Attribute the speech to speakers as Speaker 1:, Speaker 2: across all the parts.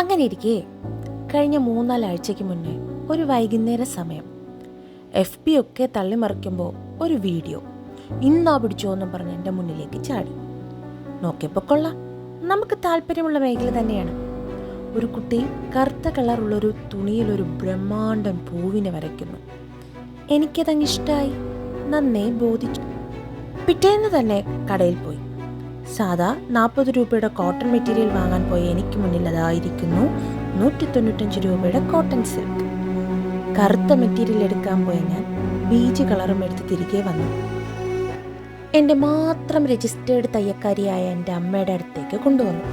Speaker 1: അങ്ങനെ ഇരിക്കെ കഴിഞ്ഞ 3-4 ആഴ്ചയ്ക്ക് മുന്നേ ഒരു വൈകുന്നേര സമയം FB ഒക്കെ തള്ളിമറിക്കുമ്പോൾ ഒരു വീഡിയോ ഇന്നാ പിടിച്ചോ എന്നും പറഞ്ഞ് എൻ്റെ മുന്നിലേക്ക് ചാടി. നോക്കിയപ്പോൾ കൊള്ളാം, നമുക്ക് താല്പര്യമുള്ള മേഖല തന്നെയാണ്. ഒരു കുട്ടി കറുത്ത കളറുള്ളൊരു തുണിയിലൊരു ബ്രഹ്മാണ്ടൻ പൂവിനെ വരയ്ക്കുന്നു. എനിക്കതങ്ങ് ഇഷ്ടമായി, നന്നേ ബോധിച്ചു. പിറ്റേന്ന് തന്നെ കടയിൽ പോയി. സാധാ 40 രൂപയുടെ കോട്ടൺ മെറ്റീരിയൽ വാങ്ങാൻ പോയ എനിക്ക് മുന്നിൽ അതായിരിക്കുന്നു 195 രൂപയുടെ കോട്ടൺ സിൽക്ക്. കറുത്ത മെറ്റീരിയൽ എടുക്കാൻ പോയ ഞാൻ ബീജ് കളറും എടുത്ത് തിരികെ വന്നു. എൻ്റെ മാത്രം രജിസ്റ്റേർഡ് തയ്യക്കാരിയായ എൻ്റെ അമ്മയുടെ അടുത്തേക്ക് കൊണ്ടുവന്നു.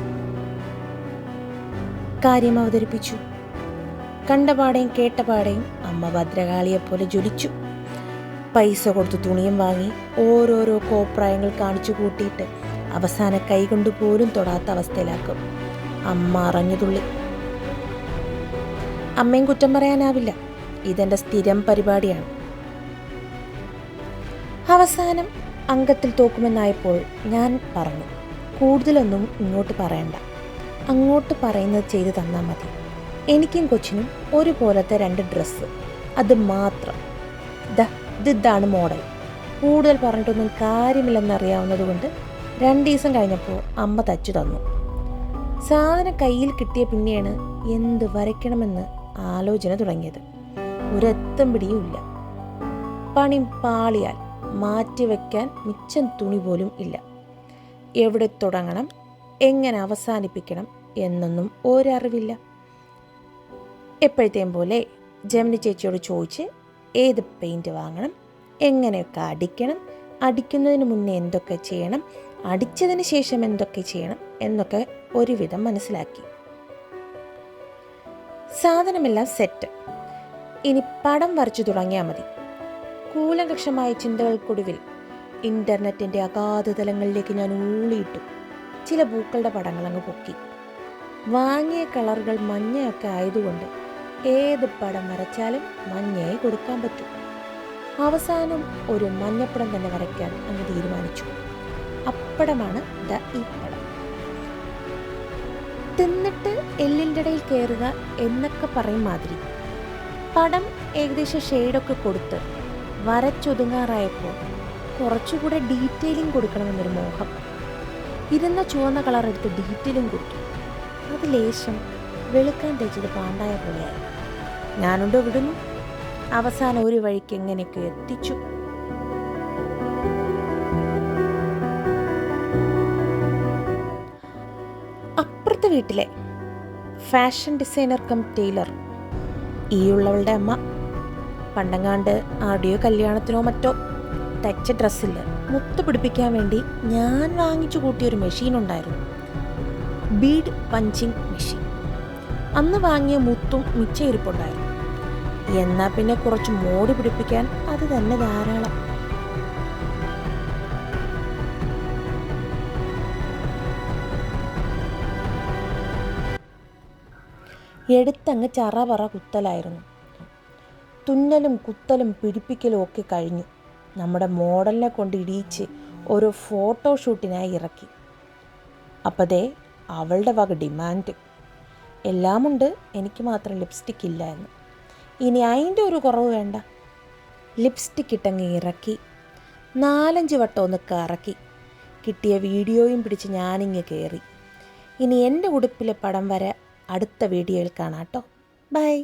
Speaker 1: കാര്യം അവതരിപ്പിച്ചു. കണ്ടപാടേയും കേട്ടപാടേയും അമ്മ ഭദ്രകാളിയെപ്പോലെ ജ്വലിച്ചു. പൈസ കൊടുത്ത് തുണിയും വാങ്ങി ഓരോരോ കോപ്രായങ്ങൾ കാണിച്ചു കൂട്ടിയിട്ട് അവസാന കൈകൊണ്ട് പോലും തൊടാത്ത അവസ്ഥയിലാക്കും. അമ്മ അറിഞ്ഞുതുള്ളി. അമ്മയും കുറ്റം പറയാനാവില്ല, ഇതെൻ്റെ സ്ഥിരം പരിപാടിയാണ്. അവസാനം അംഗത്തിൽ തോക്കുമെന്നായപ്പോൾ ഞാൻ പറഞ്ഞു, കൂടുതലൊന്നും ഇങ്ങോട്ട് പറയണ്ട, അങ്ങോട്ട് പറയുന്നത് ചെയ്ത് തന്നാൽ മതി. എനിക്കും കൊച്ചിനും ഒരുപോലത്തെ 2 ഡ്രസ്സ്, അത് മാത്രം. ഇതാണ് മോഡൽ. കൂടുതൽ പറഞ്ഞിട്ടൊന്നും കാര്യമില്ലെന്നറിയാവുന്നത് കൊണ്ട് 2 ദിവസം കഴിഞ്ഞപ്പോൾ അമ്മ തച്ചു തന്നു. സാധനം കയ്യിൽ കിട്ടിയ പിന്നെയാണ് എന്ത് വരയ്ക്കണമെന്ന് ആലോചന തുടങ്ങിയത്. ഒരെത്തും പിടിയുമില്ല. പണി പാളിയാൽ മാറ്റിവെക്കാൻ മിച്ചം തുണി പോലും ഇല്ല. എവിടെ തുടങ്ങണം, എങ്ങനെ അവസാനിപ്പിക്കണം എന്നൊന്നും ഒരറിവില്ല. എപ്പോഴത്തെയും പോലെ ജമിനി ചേച്ചിയോട് ചോദിച്ച് ഏത് പെയിൻറ്റ് വാങ്ങണം, എങ്ങനെയൊക്കെ അടിക്കണം, അടിക്കുന്നതിന് മുന്നേ എന്തൊക്കെ ചെയ്യണം, അടിച്ചതിന് ശേഷം എന്തൊക്കെ ചെയ്യണം എന്നൊക്കെ ഒരുവിധം മനസ്സിലാക്കി. സാധനമെല്ലാം സെറ്റ്. ഇനി പടം വരച്ചു തുടങ്ങിയാൽ മതി. കൂലങ്കക്ഷമായ ചിന്തകൾക്കൊടുവിൽ ഇൻ്റർനെറ്റിൻ്റെ അഗാധതലങ്ങളിലേക്ക് ഞാൻ ഊളിയിട്ടു. ചില പൂക്കളുടെ പടങ്ങൾ അങ്ങ് പൊക്കി. വാങ്ങിയ കളറുകൾ മഞ്ഞയൊക്കെ ആയതുകൊണ്ട് ഏത് പടം വരച്ചാലും മഞ്ഞയെ കൊടുക്കാൻ പറ്റും. അവസാനം ഒരു മഞ്ഞപ്പടം തന്നെ വരയ്ക്കാൻ അങ്ങ് തീരുമാനിച്ചു. അപ്പടമാണ് ഈ പടം. തിന്നിട്ട് എല്ലിൻ്റെ ഇടയിൽ കയറുക എന്നൊക്കെ പറയും മാതിരി പടം ഏകദേശം ഷെയ്ഡൊക്കെ കൊടുത്ത് വരച്ചൊതുങ്ങാറായപ്പോൾ കുറച്ചുകൂടെ ഡീറ്റെയിലിംഗ് കൊടുക്കണമെന്നൊരു മോഹം. ഇരുന്ന ചുവന്ന കളർ എടുത്ത് ഡീറ്റെയിലിംഗ് കൊടുത്തു. അത് ലേശം വെളുക്കാൻ തേച്ചത് പാണ്ടായ പോലെയായി. ഞാനുണ്ടോ വിടുന്നു. അവസാനം ഒരു വഴിക്ക് എങ്ങനെയൊക്കെ എത്തിച്ചു. അപ്പുറത്തെ വീട്ടിലെ ഫാഷൻ ഡിസൈനർ കം ടൈലർ ഉള്ളവളുടെ അമ്മ പണ്ടങ്ങാണ്ട് ആടിയോ കല്യാണത്തിനോ മറ്റോ തയ്ച്ച ഡ്രസ്സിൽ മുത്ത് പിടിപ്പിക്കാൻ വേണ്ടി ഞാൻ വാങ്ങിച്ചു കൂട്ടിയൊരു മെഷീൻ ഉണ്ടായിരുന്നു. Bead punching machine. അന്ന് വാങ്ങിയ മുത്തും മിച്ചം ഇരിപ്പുണ്ടായിരുന്നു. എന്നാൽ പിന്നെ കുറച്ച് മോടി പിടിപ്പിക്കാൻ അത് തന്നെ ധാരാളം. എടുത്തങ്ങ് ചറപറ കുത്തലായിരുന്നു. തുന്നലും കുത്തലും പിടിപ്പിക്കലും ഒക്കെ കഴിഞ്ഞു. നമ്മുടെ മോഡലിനെ കൊണ്ട് ഇടിയിച്ച് ഓരോ ഫോട്ടോഷൂട്ടിനായി ഇറക്കി. അപ്പതേ അവളുടെ വക ഡിമാൻഡ്. എല്ലാമുണ്ട്, എനിക്ക് മാത്രം ലിപ്സ്റ്റിക് ഇല്ല എന്ന്. ഇനി അതിൻ്റെ ഒരു കുറവ് വേണ്ട. ലിപ്സ്റ്റിക് ഇട്ടങ്ങ് ഇറക്കി 4-5 വട്ടം ഒന്ന് കറക്കി കിട്ടിയ വീഡിയോയും പിടിച്ച് ഞാനിങ്ങ് കയറി. ഇനി എൻ്റെ ഉടുപ്പിലെ പടം വരെ അടുത്ത വീഡിയോയിൽ കാണാം കേട്ടോ. ബൈ.